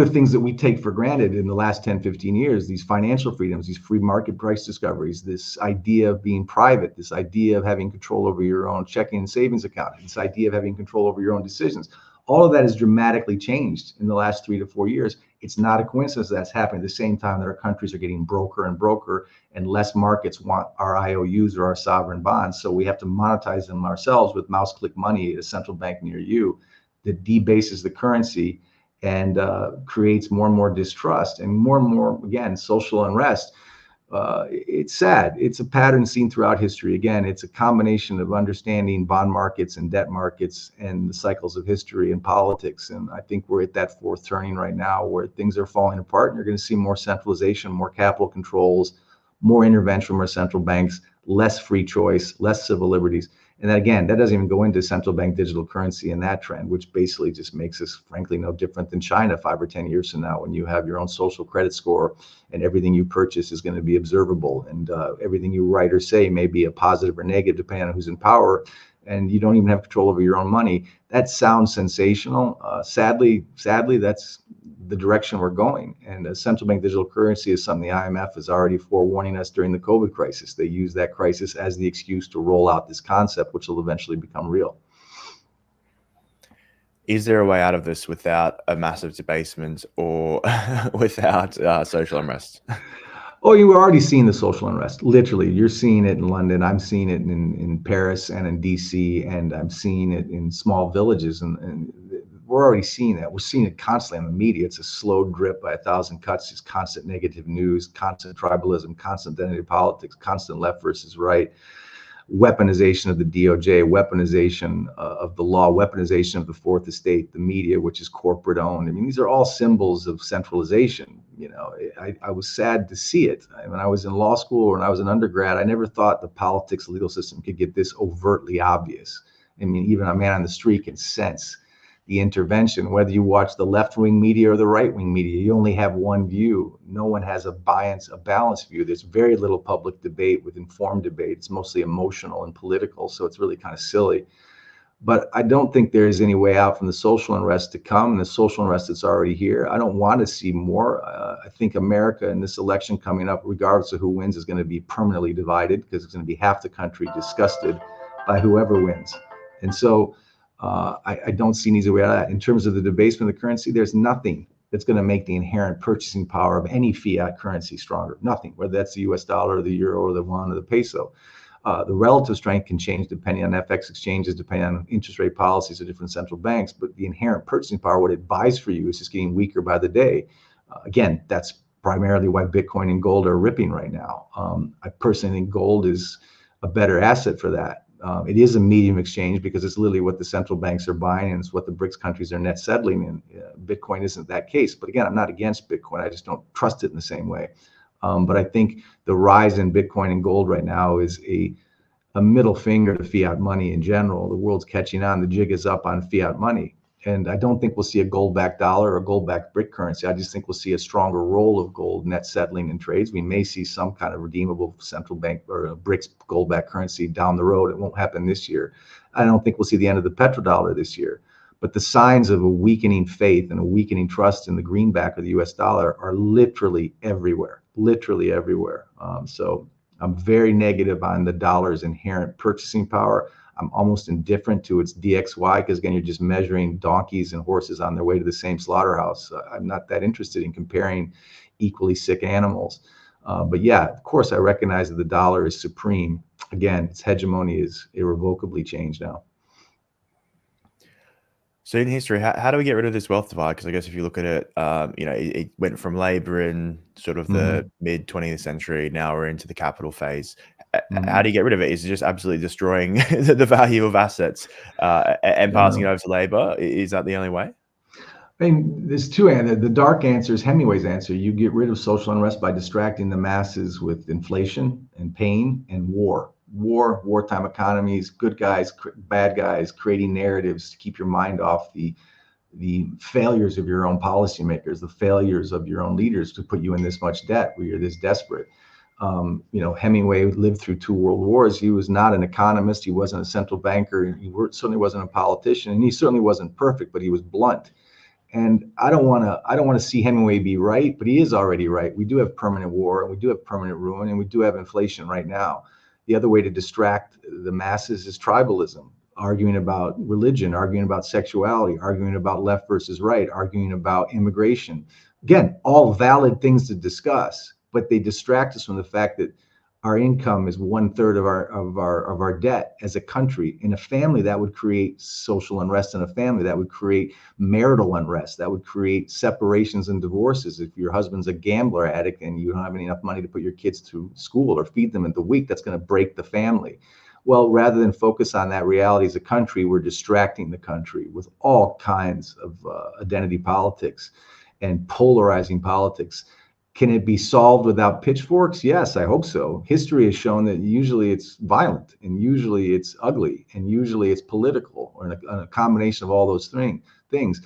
things that we take for granted in the last 10, 15 years, these financial freedoms, these free market price discoveries, this idea of being private, this idea of having control over your own checking and savings account, this idea of having control over your own decisions. All of that has dramatically changed in the last 3 to 4 years. It's not a coincidence that's happening at the same time that our countries are getting broker and less markets want our IOUs or our sovereign bonds. So we have to monetize them ourselves with mouse click money at a central bank near you that debases the currency and creates more and more distrust and more, again, social unrest. It's sad. It's a pattern seen throughout history. Again, it's a combination of understanding bond markets and debt markets and the cycles of history and politics. And I think we're at that fourth turning right now where things are falling apart, and you're going to see more centralization, more capital controls, more intervention from our central banks, less free choice, less civil liberties. And that, again, that doesn't even go into central bank digital currency and that trend, which basically just makes us, frankly, no different than China 5 or 10 years from now, when you have your own social credit score and everything you purchase is going to be observable, and everything you write or say may be a positive or negative depending on who's in power, and you don't even have control over your own money. That sounds sensational. Sadly, that's the direction we're going. And central bank digital currency is something the IMF is already forewarning us during the COVID crisis. They use that crisis as the excuse to roll out this concept, which will eventually become real. Is there a way out of this without a massive debasement or without social unrest? Oh, you were already seeing the social unrest. Literally, you're seeing it in London. I'm seeing it in Paris and in DC, and I'm seeing it in small villages. And we're already seeing that. We're seeing it constantly on the media. It's a slow drip by 1,000 cuts. It's constant negative news, constant tribalism, constant identity politics, constant left versus right, weaponization of the DOJ, weaponization of the law, weaponization of the fourth estate, the media, which is corporate owned. I mean, these are all symbols of centralization. I was sad to see it. When I was in law school or when I was an undergrad, I never thought the politics legal system could get this overtly obvious. I mean, even a man on the street can sense the intervention. Whether you watch the left-wing media or the right-wing media, you only have one view. No one has a balanced view. There's very little public debate with informed debate. It's mostly emotional and political, so it's really kind of silly. But I don't think there is any way out from the social unrest to come, and the social unrest that's already here. I don't want to see more. I think America in this election coming up, regardless of who wins, is going to be permanently divided, because it's going to be half the country disgusted by whoever wins. And so I don't see an easy way out of that. In terms of the debasement of the currency, there's nothing that's going to make the inherent purchasing power of any fiat currency stronger. Nothing, whether that's the US dollar or the euro or the won or the peso. The relative strength can change depending on FX exchanges, depending on interest rate policies of different central banks, but the inherent purchasing power, what it buys for you, is just getting weaker by the day. Again, that's primarily why Bitcoin and gold are ripping right now. I personally think gold is a better asset for that. It is a medium exchange because it's literally what the central banks are buying and it's what the BRICS countries are net settling in. Bitcoin isn't that case. But again, I'm not against Bitcoin. I just don't trust it in the same way. But I think the rise in Bitcoin and gold right now is a middle finger to fiat money in general. The world's catching on. The jig is up on fiat money. And I don't think we'll see a gold-backed dollar or gold-backed brick currency. I just think we'll see a stronger role of gold net settling in trades. We may see some kind of redeemable central bank or a BRICS gold-backed currency down the road. It won't happen this year. I don't think we'll see the end of the petrodollar this year. But the signs of a weakening faith and a weakening trust in the greenback of the US dollar are literally everywhere, literally everywhere. So I'm very negative on the dollar's inherent purchasing power. I'm almost indifferent to its DXY because, again, you're just measuring donkeys and horses on their way to the same slaughterhouse. I'm not that interested in comparing equally sick animals. But yeah, of course, I recognize that the dollar is supreme. Again, its hegemony is irrevocably changed now. So in history, how do we get rid of this wealth divide? Because I guess if you look at it, it went from labor in sort of the mid 20th century. Now we're into the capital phase. How do you get rid of it? Is it just absolutely destroying the value of assets and passing it over to labor? Is that the only way? I mean, there's two answers. The dark answer is Hemingway's answer. You get rid of social unrest by distracting the masses with inflation and pain and war. Wartime economies, good guys, bad guys, creating narratives to keep your mind off the failures of your own policymakers, the failures of your own leaders to put you in this much debt where you're this desperate. Hemingway lived through 2 world wars. He was not an economist. He wasn't a central banker. He certainly wasn't a politician, and he certainly wasn't perfect, but he was blunt. And I don't want to see Hemingway be right, but he is already right. We do have permanent war, and we do have permanent ruin, and we do have inflation right now. The other way to distract the masses is tribalism, arguing about religion, arguing about sexuality, arguing about left versus right, arguing about immigration. Again, all valid things to discuss, but they distract us from the fact that our income is 1/3 of our debt as a country. In a family, that would create social unrest. In a family, that would create marital unrest. That would create separations and divorces. If your husband's a gambler addict and you don't have enough money to put your kids through school or feed them in the week, that's going to break the family. Well, rather than focus on that reality as a country, we're distracting the country with all kinds of identity politics and polarizing politics. Can it be solved without pitchforks? Yes, I hope so. History has shown that usually it's violent, and usually it's ugly, and usually it's political, or a combination of all those things.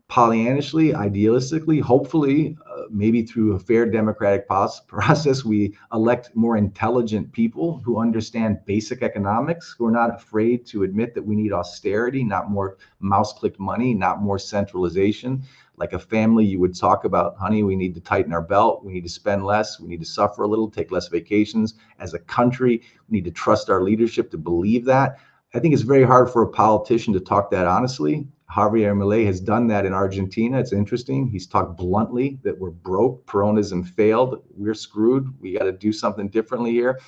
Pollyanishly, idealistically, hopefully, maybe through a fair democratic process, we elect more intelligent people who understand basic economics, who are not afraid to admit that we need austerity, not more mouse-clicked money, not more centralization. Like a family, you would talk about, honey, we need to tighten our belt. We need to spend less. We need to suffer a little, take less vacations. As a country, we need to trust our leadership to believe that. I think it's very hard for a politician to talk that honestly. Javier Milei has done that in Argentina. It's interesting. He's talked bluntly that we're broke. Peronism failed. We're screwed. We got to do something differently here.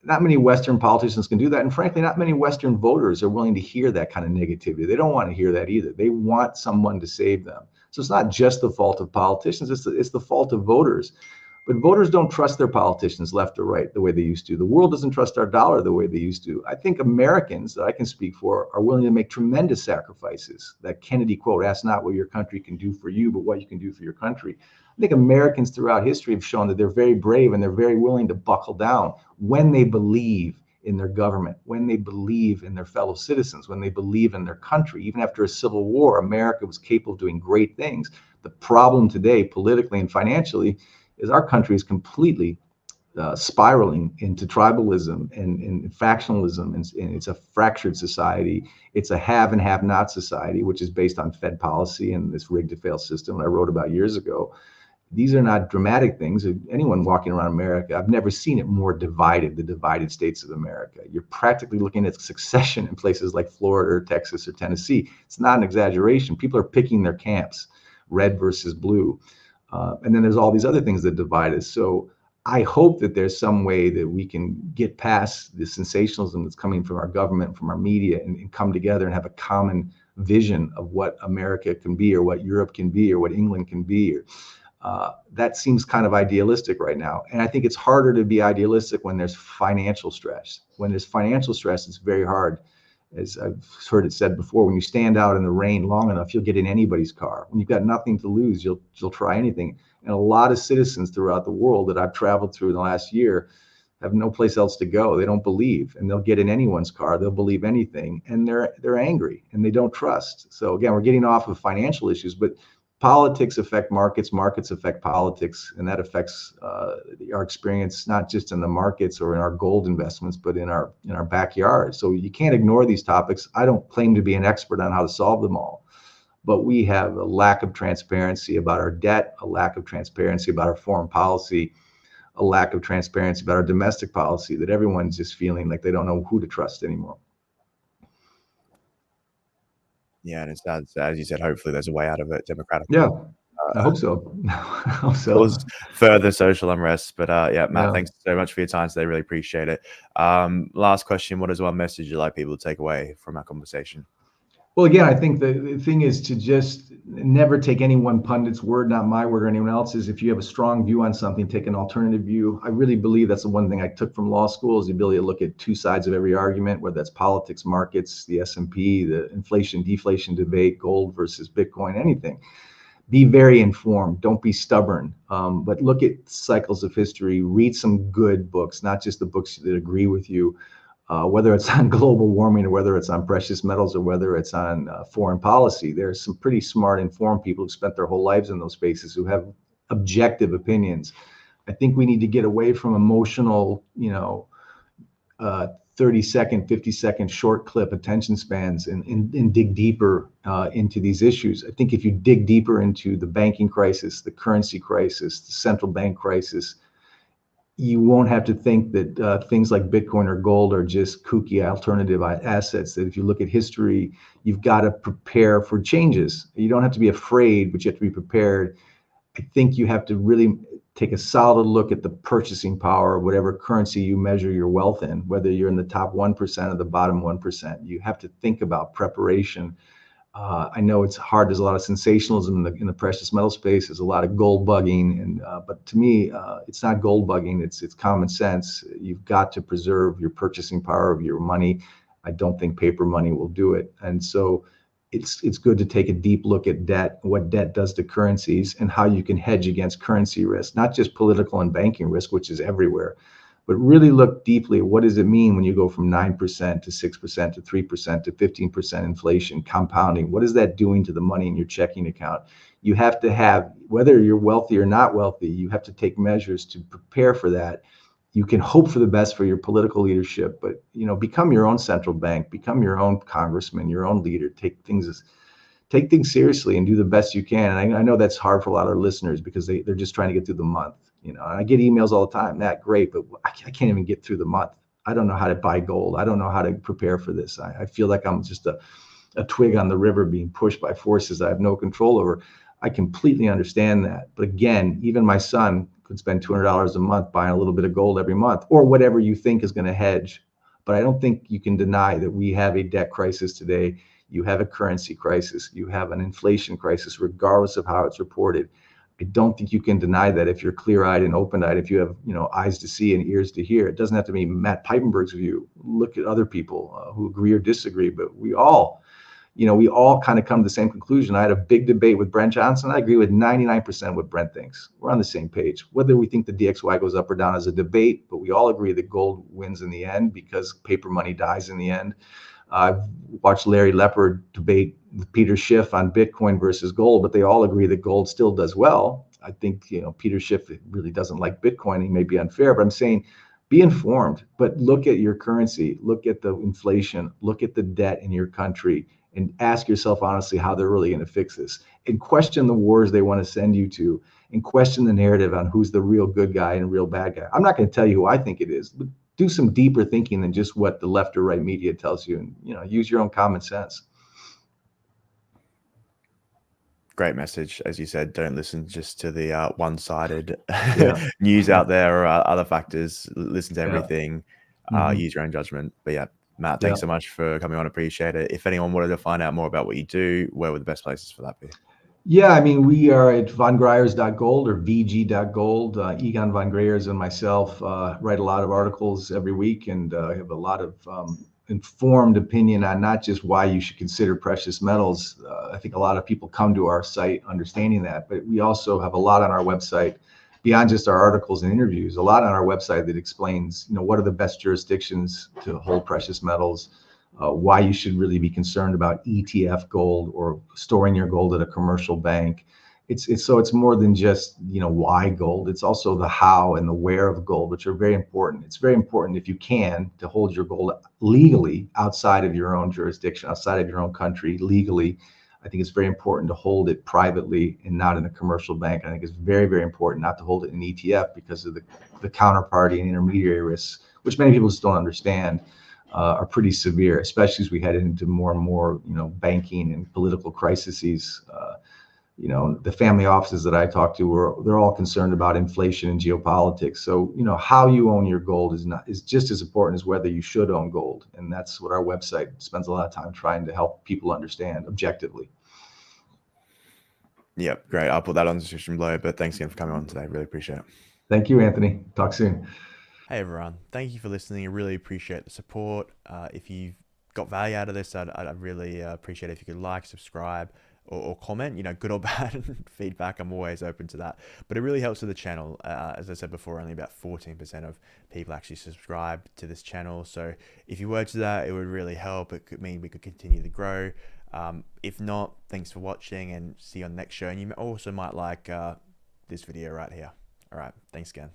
Not many Western politicians can do that. And frankly, not many Western voters are willing to hear that kind of negativity. They don't want to hear that either. They want someone to save them. So it's not just the fault of politicians. It's the fault of voters. But voters don't trust their politicians left or right the way they used to. The world doesn't trust our dollar the way they used to. I think Americans that I can speak for are willing to make tremendous sacrifices. That Kennedy quote, ask not what your country can do for you, but what you can do for your country. I think Americans throughout history have shown that they're very brave and they're very willing to buckle down when they believe in their government, when they believe in their fellow citizens, when they believe in their country. Even after a civil war, America was capable of doing great things. The problem today, politically and financially, is our country is completely spiraling into tribalism and factionalism, and it's a fractured society. It's a have and have not society, which is based on Fed policy and this rigged to fail system that I wrote about years ago. These are not dramatic things. Anyone walking around America, I've never seen it more divided, the divided states of America. You're practically looking at succession in places like Florida or Texas or Tennessee. It's not an exaggeration. People are picking their camps, red versus blue. And then there's all these other things that divide us. So I hope that there's some way that we can get past the sensationalism that's coming from our government, from our media, and come together and have a common vision of what America can be, or what Europe can be, or what England can be. That seems kind of idealistic right now. And I think it's harder to be idealistic when there's financial stress. When there's financial stress, it's very hard. As I've heard it said before, when you stand out in the rain long enough, you'll get in anybody's car. When you've got nothing to lose, you'll try anything. And a lot of citizens throughout the world that I've traveled through in the last year have no place else to go. They don't believe, and they'll get in anyone's car. They'll believe anything, and they're angry and they don't trust. So again, we're getting off of financial issues, but politics affect markets, markets affect politics, and that affects our experience not just in the markets or in our gold investments, but in our backyard. So you can't ignore these topics. I don't claim to be an expert on how to solve them all, but we have a lack of transparency about our debt, a lack of transparency about our foreign policy, a lack of transparency about our domestic policy, that everyone's just feeling like they don't know who to trust anymore. Yeah, and it's as you said, hopefully there's a way out of it democratically. Yeah, I hope so. I hope so. Cause further social unrest. But yeah, Matt, thanks so much for your time today. Really appreciate it. Last question, what is one message you'd like people to take away from our conversation? Well, again, I think the thing is to just never take any one pundit's word, not my word or anyone else's. If you have a strong view on something, take an alternative view. I really believe that's the one thing I took from law school, is the ability to look at two sides of every argument, whether that's politics, markets, the S&P, the inflation, deflation debate, gold versus Bitcoin, anything. Be very informed. Don't be stubborn. But look at cycles of history. Read some good books, not just the books that agree with you. Whether it's on global warming or whether it's on precious metals or whether it's on foreign policy, there's some pretty smart, informed people who spent their whole lives in those spaces who have objective opinions. I think we need to get away from emotional, 30-second, 50-second short clip attention spans and dig deeper into these issues. I think if you dig deeper into the banking crisis, the currency crisis, the central bank crisis, you won't have to think that things like Bitcoin or gold are just kooky alternative assets. That if you look at history, you've got to prepare for changes. You don't have to be afraid, but you have to be prepared. I think you have to really take a solid look at the purchasing power of whatever currency you measure your wealth in, whether you're in the top 1% or the bottom 1%. You have to think about preparation. I know it's hard. There's a lot of sensationalism in the precious metal space. There's a lot of gold bugging, but to me, it's not gold bugging. It's common sense. You've got to preserve your purchasing power of your money. I don't think paper money will do it, and so it's good to take a deep look at debt, what debt does to currencies, and how you can hedge against currency risk, not just political and banking risk, which is everywhere. But really look deeply at what does it mean when you go from 9% to 6% to 3% to 15% inflation compounding. What is that doing to the money in your checking account? You have to have, whether you're wealthy or not wealthy, you have to take measures to prepare for that. You can hope for the best for your political leadership, but become your own central bank, become your own congressman, your own leader. Take things seriously and do the best you can. And I know that's hard for a lot of our listeners because they're just trying to get through the month. And I get emails all the time. That great, but I can't even get through the month. I don't know how to buy gold. I don't know how to prepare for this. I feel like I'm just a twig on the river being pushed by forces I have no control over. I completely understand that. But again, even my son could spend $200 a month buying a little bit of gold every month, or whatever you think is going to hedge. But I don't think you can deny that we have a debt crisis today. You have a currency crisis. You have an inflation crisis, regardless of how it's reported. I don't think you can deny that if you're clear-eyed and open-eyed, if you have eyes to see and ears to hear. It doesn't have to be Matt Piepenburg's view. Look at other people who agree or disagree, but we all kind of come to the same conclusion. I had a big debate with Brent Johnson. I agree with 99% what Brent thinks. We're on the same page. Whether we think the DXY goes up or down is a debate, but we all agree that gold wins in the end because paper money dies in the end. I've watched Larry Lepard debate with Peter Schiff on Bitcoin versus gold, but they all agree that gold still does well. I think, Peter Schiff really doesn't like Bitcoin. He may be unfair, but I'm saying be informed, but look at your currency, look at the inflation, look at the debt in your country, and ask yourself honestly how they're really going to fix this, and question the wars they want to send you to, and question the narrative on who's the real good guy and real bad guy. I'm not going to tell you who I think it is, but do some deeper thinking than just what the left or right media tells you, and use your own common sense. Great message. As you said, don't listen just to the one-sided news out there or other factors. Listen to everything, use your own judgment. But yeah, Matt, thanks so much for coming on. Appreciate it. If anyone wanted to find out more about what you do, where would the best places for that be? Yeah, I mean, we are at vongreyerz.gold or vg.gold. Egon von Greyerz and myself write a lot of articles every week, and have a lot of informed opinion on not just why you should consider precious metals. I think a lot of people come to our site understanding that, but we also have a lot on our website beyond just our articles and interviews. A lot on our website that explains, what are the best jurisdictions to hold precious metals, why you should really be concerned about ETF gold or storing your gold at a commercial bank. It's more than just why gold. It's also the how and the where of gold, which are very important. It's very important, if you can, to hold your gold legally outside of your own jurisdiction, outside of your own country legally. I think it's very important to hold it privately and not in a commercial bank. I think it's very, very important not to hold it in an ETF because of the counterparty and intermediary risks, which many people just don't understand. Are pretty severe, especially as we head into more and more, banking and political crises. The family offices that I talk to, they're all concerned about inflation and geopolitics. So, how you own your gold is just as important as whether you should own gold. And that's what our website spends a lot of time trying to help people understand objectively. Yep, great. I'll put that on the description below. But thanks again for coming on today. Really appreciate it. Thank you, Anthony. Talk soon. Hey everyone, thank you for listening. I really appreciate the support. If you've got value out of this, I'd really appreciate it if you could like, subscribe, or comment, good or bad feedback. I'm always open to that. But it really helps with the channel. As I said before, only about 14% of people actually subscribe to this channel. So if you were to that, it would really help. It could mean we could continue to grow. If not, thanks for watching and see you on the next show. And you also might like this video right here. All right, thanks again.